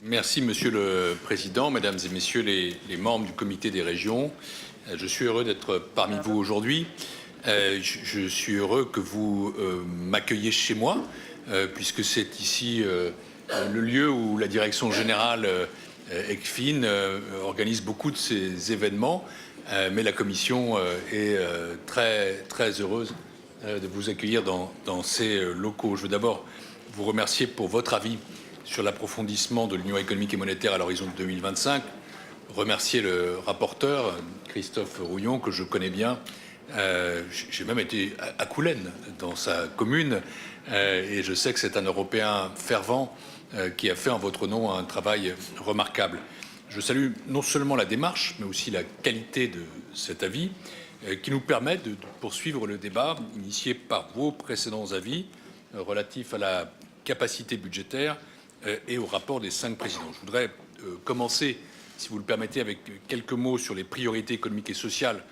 Merci, Monsieur le Président, Mesdames et Messieurs les membres du Comité des régions. Je suis heureux d'être parmi vous aujourd'hui. Je suis heureux que vous m'accueilliez chez moi, puisque c'est ici le lieu où la Direction générale ECFIN organise beaucoup de ces événements. Mais la Commission est très heureuse de vous accueillir dans ces locaux. Je veux d'abord vous remercier pour votre avis sur l'approfondissement de l'Union économique et monétaire à l'horizon de 2025, remercier le rapporteur Christophe Rouillon, que je connais bien. J'ai même été à Coulennes, dans sa commune, et je sais que c'est un Européen fervent qui a fait en votre nom un travail remarquable. Je salue non seulement la démarche, mais aussi la qualité de cet avis, qui nous permet de poursuivre le débat initié par vos précédents avis relatifs à la capacité budgétaire et au rapport des 5 présidents. Je voudrais commencer, si vous le permettez, avec quelques mots sur les priorités économiques et sociales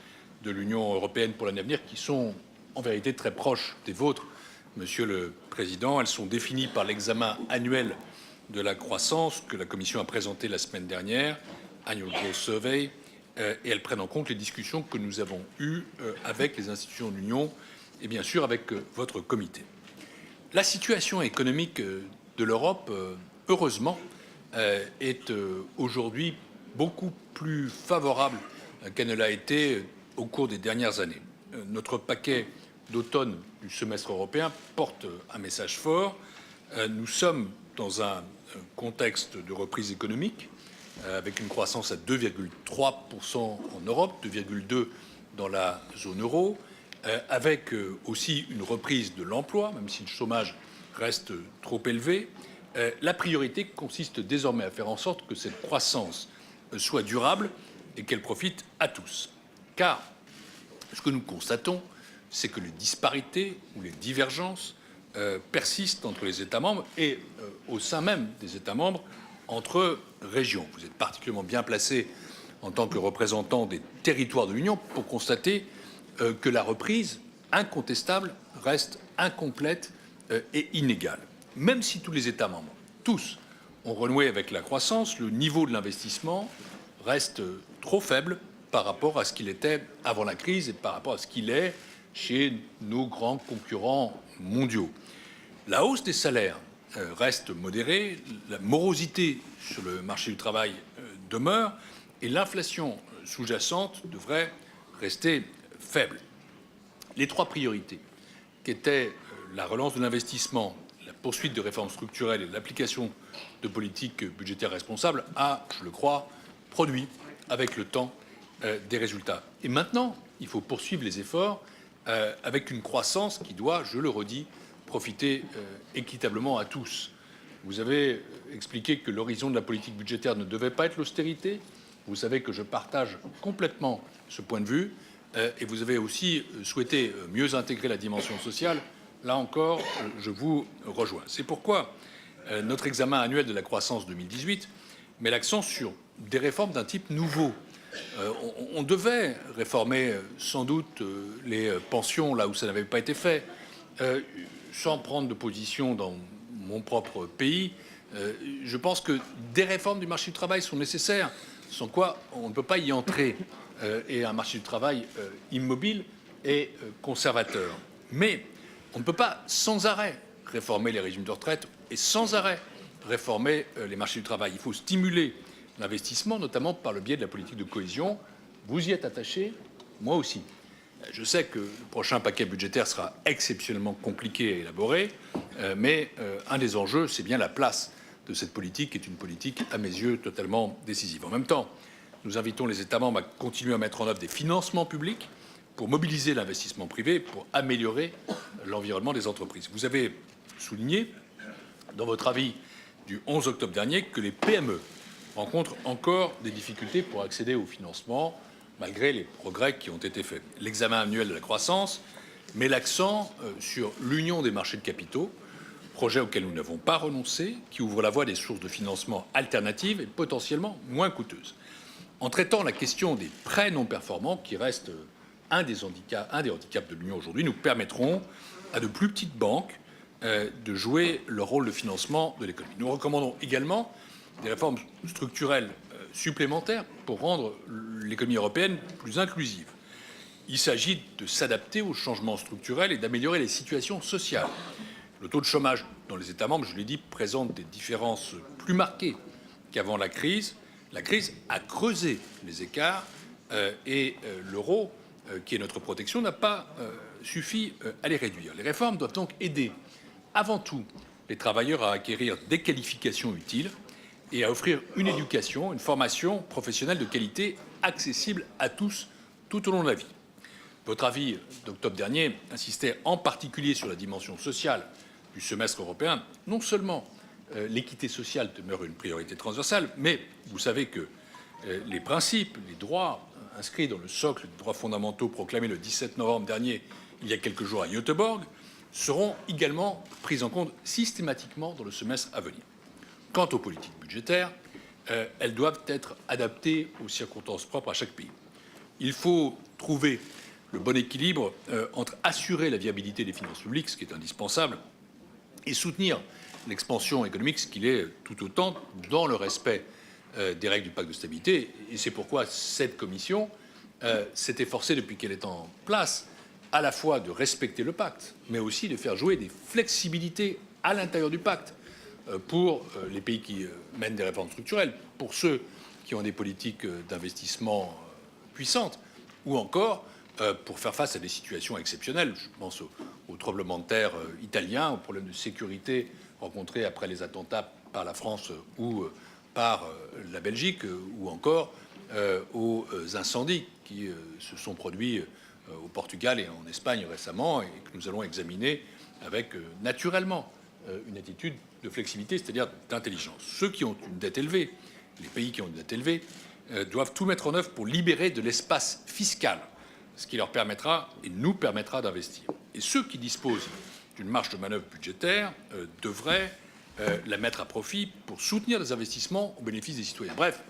de l'Union européenne pour l'année à venir, qui sont en vérité très proches des vôtres, Monsieur le Président. Elles sont définies par l'examen annuel de la croissance que la Commission a présenté la semaine dernière, Annual Growth Survey, et elles prennent en compte les discussions que nous avons eues avec les institutions de l'Union et bien sûr avec votre comité. La situation économique de l'Europe, heureusement, est aujourd'hui beaucoup plus favorable qu'elle ne l'a été au cours des dernières années. Notre paquet d'automne du semestre européen porte un message fort. Nous sommes dans un contexte de reprise économique avec une croissance à 2,3% en Europe, 2,2% dans la zone euro, avec aussi une reprise de l'emploi, même si le chômage reste trop élevé. La priorité consiste désormais à faire en sorte que cette croissance soit durable et qu'elle profite à tous. Car ce que nous constatons, c'est que les disparités ou les divergences persistent entre les États membres et au sein même des États membres entre régions. Vous êtes particulièrement bien placé en tant que représentant des territoires de l'Union pour constater que la reprise incontestable reste incomplète et inégale. Même si tous les États membres, tous, ont renoué avec la croissance, le niveau de l'investissement reste trop faible par rapport à ce qu'il était avant la crise et par rapport à ce qu'il est chez nos grands concurrents mondiaux. La hausse des salaires reste modérée, la morosité sur le marché du travail demeure et l'inflation sous-jacente devrait rester faible. Les 3 priorités, qui étaient la relance de l'investissement, la poursuite de réformes structurelles et l'application de politiques budgétaires responsables, a, je le crois, produit avec le temps des résultats. Et maintenant, il faut poursuivre les efforts avec une croissance qui doit, je le redis, profiter équitablement à tous. Vous avez expliqué que l'horizon de la politique budgétaire ne devait pas être l'austérité. Vous savez que je partage complètement ce point de vue. Et vous avez aussi souhaité mieux intégrer la dimension sociale. Là encore, je vous rejoins. C'est pourquoi notre examen annuel de la croissance 2018 met l'accent sur des réformes d'un type nouveau. On devait réformer sans doute les pensions là où ça n'avait pas été fait. Sans prendre de position dans mon propre pays, je pense que des réformes du marché du travail sont nécessaires, sans quoi on ne peut pas y entrer, et un marché du travail immobile et conservateur. Mais on ne peut pas sans arrêt réformer les régimes de retraite et sans arrêt réformer les marchés du travail. Il faut stimuler l'investissement, notamment par le biais de la politique de cohésion. Vous y êtes attaché, moi aussi. Je sais que le prochain paquet budgétaire sera exceptionnellement compliqué à élaborer, mais un des enjeux, c'est bien la place de cette politique, qui est une politique, à mes yeux, totalement décisive. En même temps, nous invitons les États membres à continuer à mettre en œuvre des financements publics pour mobiliser l'investissement privé, pour améliorer l'environnement des entreprises. Vous avez souligné, dans votre avis du 11 octobre dernier, que les PME rencontrent encore des difficultés pour accéder au financement, malgré les progrès qui ont été faits. L'examen annuel de la croissance met l'accent sur l'union des marchés de capitaux, projet auquel nous n'avons pas renoncé, qui ouvre la voie à des sources de financement alternatives et potentiellement moins coûteuses. En traitant la question des prêts non performants, qui reste un des handicaps de l'Union aujourd'hui, nous permettrons à de plus petites banques de jouer leur rôle de financement de l'économie. Nous recommandons également des réformes structurelles supplémentaires pour rendre l'économie européenne plus inclusive. Il s'agit de s'adapter aux changements structurels et d'améliorer les situations sociales. Le taux de chômage dans les États membres, je l'ai dit, présente des différences plus marquées qu'avant la crise. La crise a creusé les écarts et l'euro, qui est notre protection, n'a pas suffi à les réduire. Les réformes doivent donc aider avant tout les travailleurs à acquérir des qualifications utiles et à offrir une éducation, une formation professionnelle de qualité accessible à tous tout au long de la vie. Votre avis d'octobre dernier insistait en particulier sur la dimension sociale du semestre européen. Non seulement l'équité sociale demeure une priorité transversale, mais vous savez que les principes, les droits inscrits dans le socle des droits fondamentaux proclamé le 17 novembre dernier, il y a quelques jours à Göteborg, seront également pris en compte systématiquement dans le semestre à venir. Quant aux politiques budgétaires, elles doivent être adaptées aux circonstances propres à chaque pays. Il faut trouver le bon équilibre entre assurer la viabilité des finances publiques, ce qui est indispensable, et soutenir l'expansion économique, ce qu'il est tout autant dans le respect des règles du pacte de stabilité. Et c'est pourquoi cette commission s'est efforcée depuis qu'elle est en place à la fois de respecter le pacte, mais aussi de faire jouer des flexibilités à l'intérieur du pacte pour les pays qui mènent des réformes structurelles, pour ceux qui ont des politiques d'investissement puissantes, ou encore pour faire face à des situations exceptionnelles. Je pense au tremblement de terre italien, aux problèmes de sécurité rencontrés après les attentats par la France ou par la Belgique, ou encore aux incendies qui se sont produits au Portugal et en Espagne récemment et que nous allons examiner avec naturellement une attitude de flexibilité, c'est-à-dire d'intelligence. Ceux qui ont une dette élevée, les pays qui ont une dette élevée, doivent tout mettre en œuvre pour libérer de l'espace fiscal, ce qui leur permettra et nous permettra d'investir. Et ceux qui disposent d'une marge de manœuvre budgétaire devraient la mettre à profit pour soutenir des investissements au bénéfice des citoyens. Bref,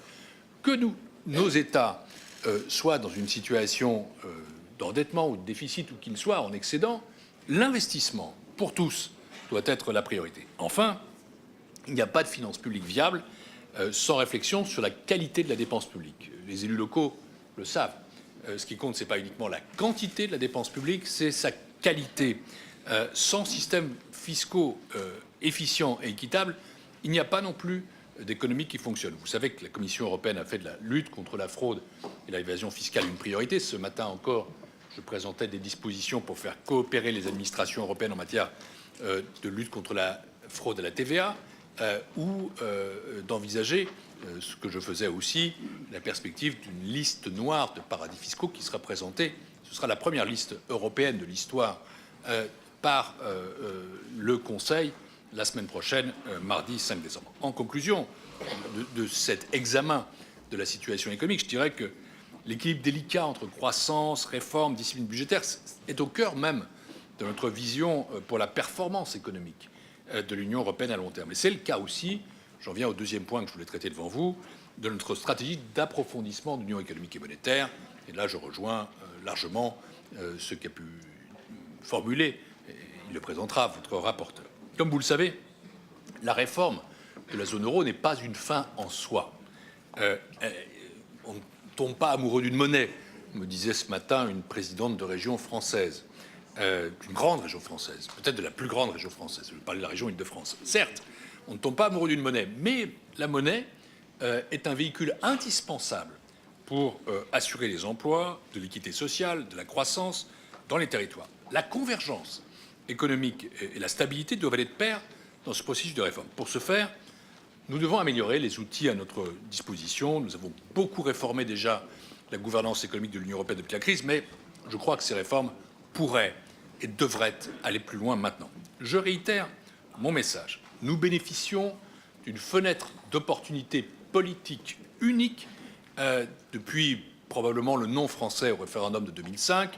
que nos États soient dans une situation d'endettement ou de déficit ou qu'ils soient en excédent, l'investissement pour tous doit être la priorité. Enfin, il n'y a pas de finances publiques viables sans réflexion sur la qualité de la dépense publique. Les élus locaux le savent. Ce qui compte, ce n'est pas uniquement la quantité de la dépense publique, c'est sa qualité. Sans système fiscaux efficient et équitable, il n'y a pas non plus d'économie qui fonctionne. Vous savez que la Commission européenne a fait de la lutte contre la fraude et l'évasion fiscale une priorité. Ce matin encore, je présentais des dispositions pour faire coopérer les administrations européennes en matière de lutte contre la fraude à la TVA ou d'envisager ce que je faisais aussi, la perspective d'une liste noire de paradis fiscaux qui sera présentée. Ce sera la première liste européenne de l'histoire par le Conseil la semaine prochaine, mardi 5 décembre. En conclusion de cet examen de la situation économique, je dirais que l'équilibre délicat entre croissance, réforme, discipline budgétaire est au cœur même de notre vision pour la performance économique de l'Union européenne à long terme. Et c'est le cas aussi, j'en viens au deuxième point que je voulais traiter devant vous, de notre stratégie d'approfondissement de l'Union économique et monétaire. Et là, je rejoins largement ce qu'a pu formuler, et il le présentera, votre rapporteur. Comme vous le savez, la réforme de la zone euro n'est pas une fin en soi. On ne tombe pas amoureux d'une monnaie, me disait ce matin une présidente de région française, d'une grande région française, peut-être de la plus grande région française. Je vais parler de la région Île-de-France. Certes, on ne tombe pas amoureux d'une monnaie, mais la monnaie est un véhicule indispensable pour assurer les emplois, de l'équité sociale, de la croissance dans les territoires. La convergence économique et la stabilité doivent aller de pair dans ce processus de réforme. Pour ce faire, nous devons améliorer les outils à notre disposition. Nous avons beaucoup réformé déjà la gouvernance économique de l'Union européenne depuis la crise, mais je crois que ces réformes pourraient et devraient aller plus loin maintenant. Je réitère mon message. Nous bénéficions d'une fenêtre d'opportunité politique unique depuis probablement le non français au référendum de 2005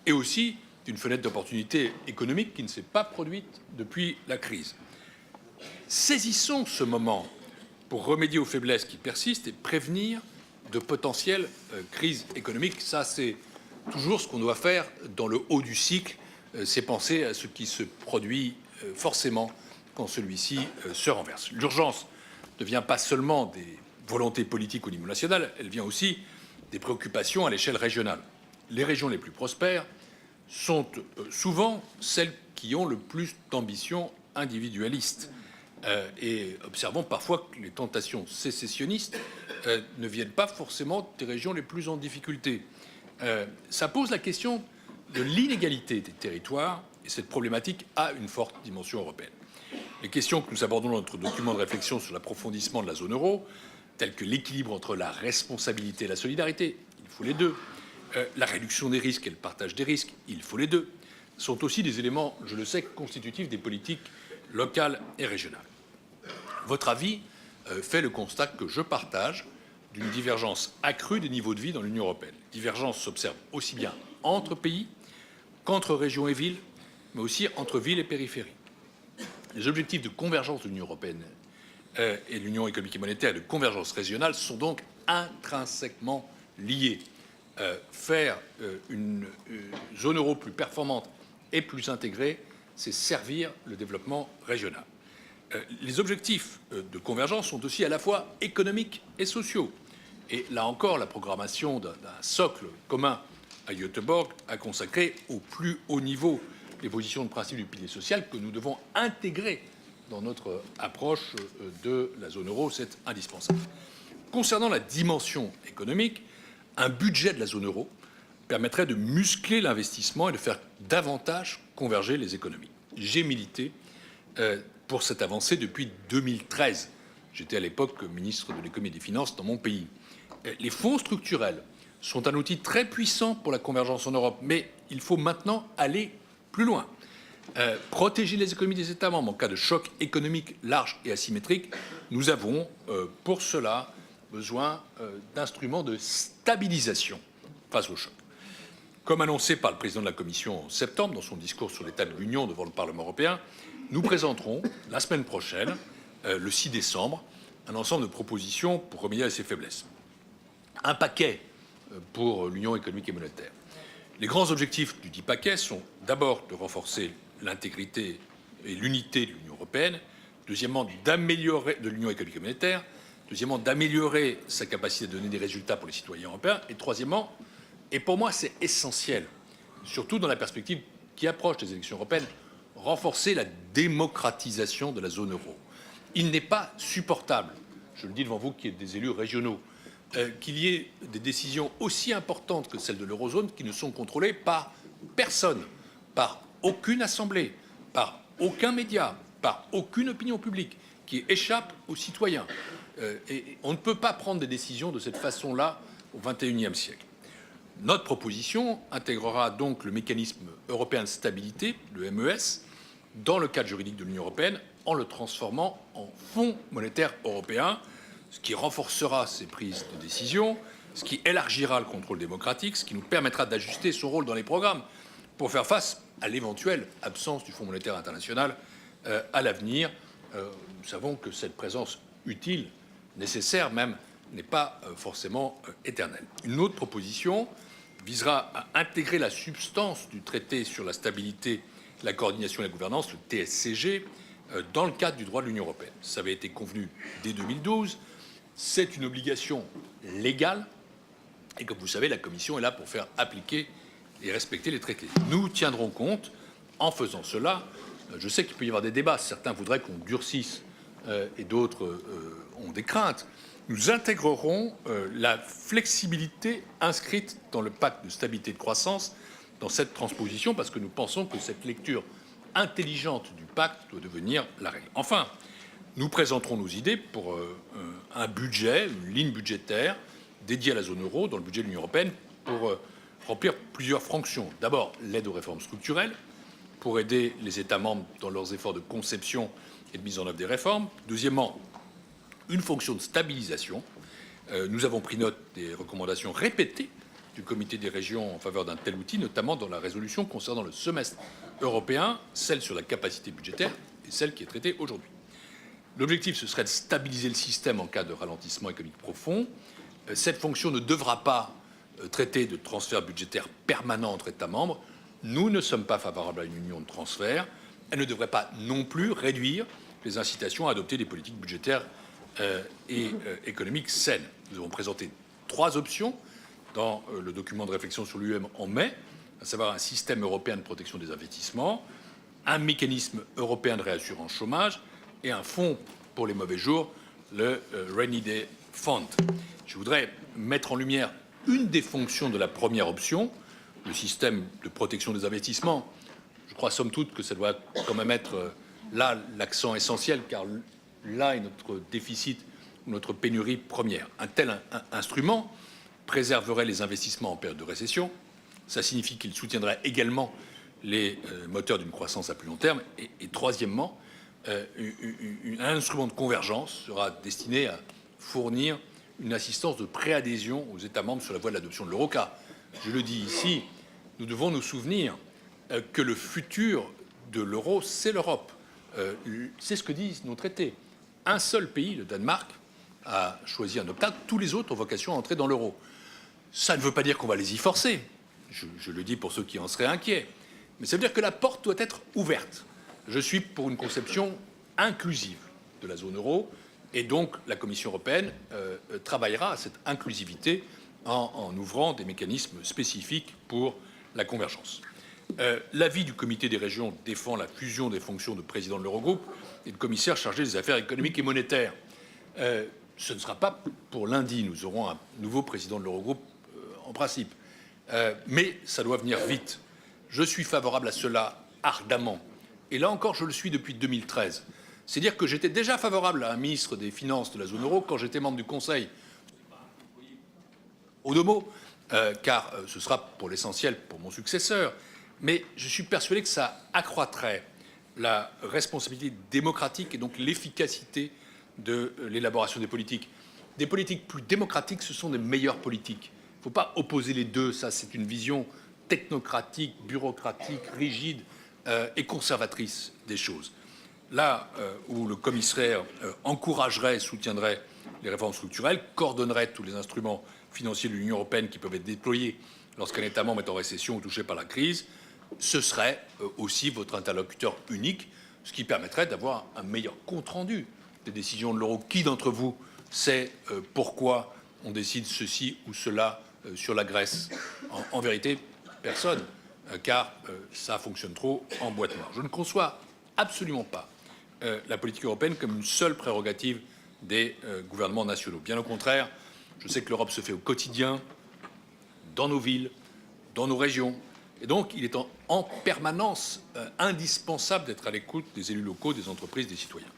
et aussi d'une fenêtre d'opportunité économique qui ne s'est pas produite depuis la crise. Saisissons ce moment pour remédier aux faiblesses qui persistent et prévenir de potentielles crises économiques. Ça, c'est toujours ce qu'on doit faire dans le haut du cycle, c'est penser à ce qui se produit forcément quand celui-ci se renverse. L'urgence ne vient pas seulement des volontés politiques au niveau national, elle vient aussi des préoccupations à l'échelle régionale. Les régions les plus prospères sont souvent celles qui ont le plus d'ambition individualiste. Et observons parfois que les tentations sécessionnistes ne viennent pas forcément des régions les plus en difficulté. Ça pose la question de l'inégalité des territoires, et cette problématique a une forte dimension européenne. Les questions que nous abordons dans notre document de réflexion sur l'approfondissement de la zone euro, telles que l'équilibre entre la responsabilité et la solidarité, il faut les deux, la réduction des risques et le partage des risques, il faut les deux, sont aussi des éléments, je le sais, constitutifs des politiques locales et régionales. Votre avis fait le constat que je partage d'une divergence accrue des niveaux de vie dans l'Union européenne. Divergence s'observe aussi bien entre pays qu'entre régions et villes, mais aussi entre villes et périphéries. Les objectifs de convergence de l'Union européenne et de l'Union économique et monétaire et de convergence régionale sont donc intrinsèquement liés. Faire une zone euro plus performante et plus intégrée, c'est servir le développement régional. Les objectifs de convergence sont aussi à la fois économiques et sociaux. Et là encore, la programmation d'un socle commun à Göteborg a consacré au plus haut niveau les positions de principe du pilier social que nous devons intégrer dans notre approche de la zone euro. C'est indispensable. Concernant la dimension économique, un budget de la zone euro permettrait de muscler l'investissement et de faire davantage converger les économies. J'ai milité pour cette avancée depuis 2013. J'étais à l'époque ministre de l'économie et des finances dans mon pays. Les fonds structurels sont un outil très puissant pour la convergence en Europe, mais il faut maintenant aller plus loin. Protéger les économies des États membres en cas de choc économique large et asymétrique. Nous avons pour cela besoin d'instruments de stabilisation face au choc. Comme annoncé par le président de la Commission en septembre dans son discours sur l'état de l'Union devant le Parlement européen, nous présenterons la semaine prochaine, le 6 décembre, un ensemble de propositions pour remédier à ces faiblesses. Un paquet pour l'Union économique et monétaire. Les grands objectifs du dit paquet sont d'abord de renforcer l'intégrité et l'unité de l'Union européenne, deuxièmement d'améliorer de l'Union économique et monétaire, deuxièmement d'améliorer sa capacité à donner des résultats pour les citoyens européens, et troisièmement, et pour moi c'est essentiel, surtout dans la perspective qui approche des élections européennes, renforcer la démocratisation de la zone euro. Il n'est pas supportable, je le dis devant vous qui êtes des élus régionaux, qu'il y ait des décisions aussi importantes que celles de l'eurozone qui ne sont contrôlées par personne, par aucune assemblée, par aucun média, par aucune opinion publique, qui échappe aux citoyens. Et on ne peut pas prendre des décisions de cette façon-là au XXIe siècle. Notre proposition intégrera donc le mécanisme européen de stabilité, le MES, dans le cadre juridique de l'Union européenne, en le transformant en Fonds monétaire européen, ce qui renforcera ses prises de décision, ce qui élargira le contrôle démocratique, ce qui nous permettra d'ajuster son rôle dans les programmes pour faire face à l'éventuelle absence du Fonds monétaire international à l'avenir. Nous savons que cette présence utile, nécessaire même, n'est pas forcément éternelle. Une autre proposition visera à intégrer la substance du traité sur la stabilité, la coordination et la gouvernance, le TSCG, dans le cadre du droit de l'Union européenne. Ça avait été convenu dès 2012. C'est une obligation légale et comme vous savez, la Commission est là pour faire appliquer et respecter les traités. Nous tiendrons compte en faisant cela. Je sais qu'il peut y avoir des débats. Certains voudraient qu'on durcisse et d'autres ont des craintes. Nous intégrerons la flexibilité inscrite dans le pacte de stabilité et de croissance dans cette transposition parce que nous pensons que cette lecture intelligente du pacte doit devenir la règle. Enfin, nous présenterons nos idées pour un budget, une ligne budgétaire dédiée à la zone euro dans le budget de l'Union européenne pour remplir plusieurs fonctions. D'abord, l'aide aux réformes structurelles pour aider les États membres dans leurs efforts de conception et de mise en œuvre des réformes. Deuxièmement, une fonction de stabilisation. Nous avons pris note des recommandations répétées du Comité des régions en faveur d'un tel outil, notamment dans la résolution concernant le semestre européen, celle sur la capacité budgétaire et celle qui est traitée aujourd'hui. L'objectif, ce serait de stabiliser le système en cas de ralentissement économique profond. Cette fonction ne devra pas traiter de transferts budgétaires permanents entre États membres. Nous ne sommes pas favorables à une union de transferts. Elle ne devrait pas non plus réduire les incitations à adopter des politiques budgétaires économique saine. Nous avons présenté 3 options dans le document de réflexion sur l'UM en mai, à savoir un système européen de protection des investissements, un mécanisme européen de réassurance chômage et un fonds pour les mauvais jours, le Rainy Day Fund. Je voudrais mettre en lumière une des fonctions de la première option, le système de protection des investissements. Je crois somme toute que ça doit quand même être là l'accent essentiel, car là est notre déficit ou notre pénurie première. Un tel instrument préserverait les investissements en période de récession. Ça signifie qu'il soutiendrait également les moteurs d'une croissance à plus long terme. Et troisièmement, un instrument de convergence sera destiné à fournir une assistance de préadhésion aux États membres sur la voie de l'adoption de l'euro. Car, je le dis ici, nous devons nous souvenir que le futur de l'euro, c'est l'Europe. C'est ce que disent nos traités. Un seul pays, le Danemark, a choisi un opt-out. Tous les autres ont vocation à entrer dans l'euro. Ça ne veut pas dire qu'on va les y forcer. Je le dis pour ceux qui en seraient inquiets. Mais ça veut dire que la porte doit être ouverte. Je suis pour une conception inclusive de la zone euro et donc la Commission européenne travaillera à cette inclusivité en ouvrant des mécanismes spécifiques pour la convergence. L'avis du comité des régions défend la fusion des fonctions de président de l'Eurogroupe et de commissaire chargé des affaires économiques et monétaires. Ce ne sera pas pour lundi. Nous aurons un nouveau président de l'Eurogroupe en principe. Mais ça doit venir vite. Je suis favorable à cela ardemment. Et là encore, je le suis depuis 2013. C'est dire que j'étais déjà favorable à un ministre des Finances de la zone euro quand j'étais membre du Conseil. Au deux mots, car ce sera pour l'essentiel pour mon successeur. Mais je suis persuadé que ça accroîtrait la responsabilité démocratique et donc l'efficacité de l'élaboration des politiques. Des politiques plus démocratiques, ce sont des meilleures politiques. Il ne faut pas opposer les deux. Ça, c'est une vision technocratique, bureaucratique, rigide et conservatrice des choses. Là où le commissaire encouragerait et soutiendrait les réformes structurelles, coordonnerait tous les instruments financiers de l'Union européenne qui peuvent être déployés lorsqu'un État membre est en récession ou touché par la crise, ce serait aussi votre interlocuteur unique, ce qui permettrait d'avoir un meilleur compte-rendu des décisions de l'euro. Qui d'entre vous sait pourquoi on décide ceci ou cela sur la Grèce? En vérité, personne, car ça fonctionne trop en boîte noire. Je ne conçois absolument pas la politique européenne comme une seule prérogative des gouvernements nationaux. Bien au contraire, je sais que l'Europe se fait au quotidien, dans nos villes, dans nos régions. Et donc, il est en permanence indispensable d'être à l'écoute des élus locaux, des entreprises, des citoyens.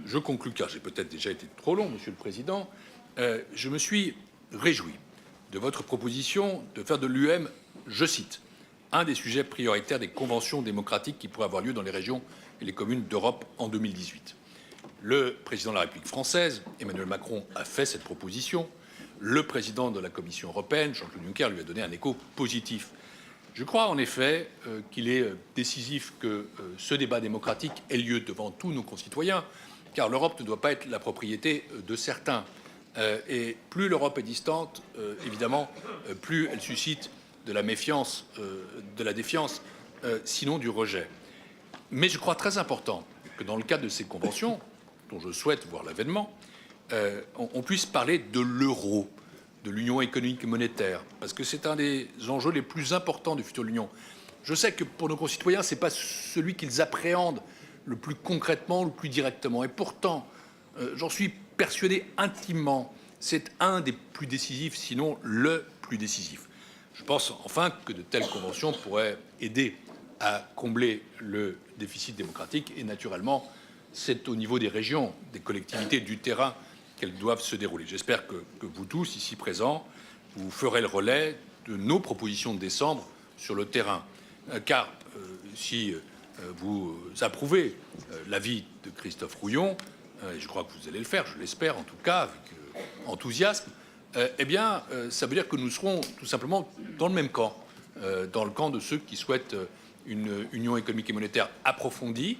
Je conclus, car j'ai peut-être déjà été trop long, Monsieur le Président. Je me suis réjoui de votre proposition de faire de l'UM, je cite, un des sujets prioritaires des conventions démocratiques qui pourraient avoir lieu dans les régions et les communes d'Europe en 2018. Le président de la République française, Emmanuel Macron, a fait cette proposition. Le président de la Commission européenne, Jean-Claude Juncker, lui a donné un écho positif. Je crois en effet qu'il est décisif que ce débat démocratique ait lieu devant tous nos concitoyens, car l'Europe ne doit pas être la propriété de certains. Et plus l'Europe est distante, évidemment, plus elle suscite de la méfiance, de la défiance, sinon du rejet. Mais je crois très important que dans le cadre de ces conventions, dont je souhaite voir l'avènement, on puisse parler de l'euro, de l'union économique et monétaire, parce que c'est un des enjeux les plus importants du futur de l'Union. Je sais que pour nos concitoyens, ce n'est pas celui qu'ils appréhendent le plus concrètement, le plus directement. Et pourtant, j'en suis persuadé intimement, c'est un des plus décisifs, sinon le plus décisif. Je pense enfin que de telles conventions pourraient aider à combler le déficit démocratique et naturellement, c'est au niveau des régions, des collectivités, du terrain qu'elles doivent se dérouler. J'espère que vous tous, ici présents, vous ferez le relais de nos propositions de décembre sur le terrain. Car si vous approuvez l'avis de Christophe Rouillon, et je crois que vous allez le faire, je l'espère en tout cas, avec enthousiasme, eh bien, ça veut dire que nous serons tout simplement dans le même camp, dans le camp de ceux qui souhaitent une union économique et monétaire approfondie,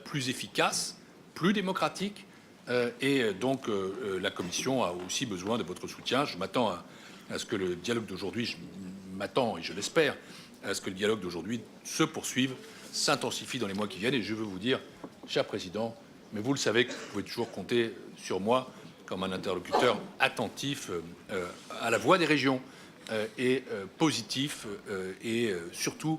plus efficace, plus démocratique, et donc la Commission a aussi besoin de votre soutien. Je m'attends à ce que le dialogue d'aujourd'hui, je m'attends et je l'espère, à ce que le dialogue d'aujourd'hui se poursuive, s'intensifie dans les mois qui viennent. Et je veux vous dire, cher Président, mais vous le savez que vous pouvez toujours compter sur moi comme un interlocuteur attentif à la voix des régions et positif et surtout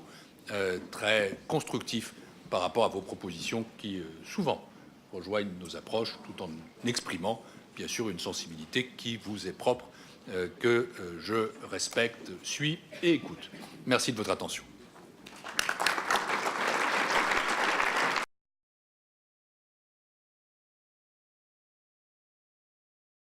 très constructif par rapport à vos propositions qui souvent rejoignent nos approches tout en exprimant bien sûr une sensibilité qui vous est propre, que je respecte, suis et écoute. Merci de votre attention.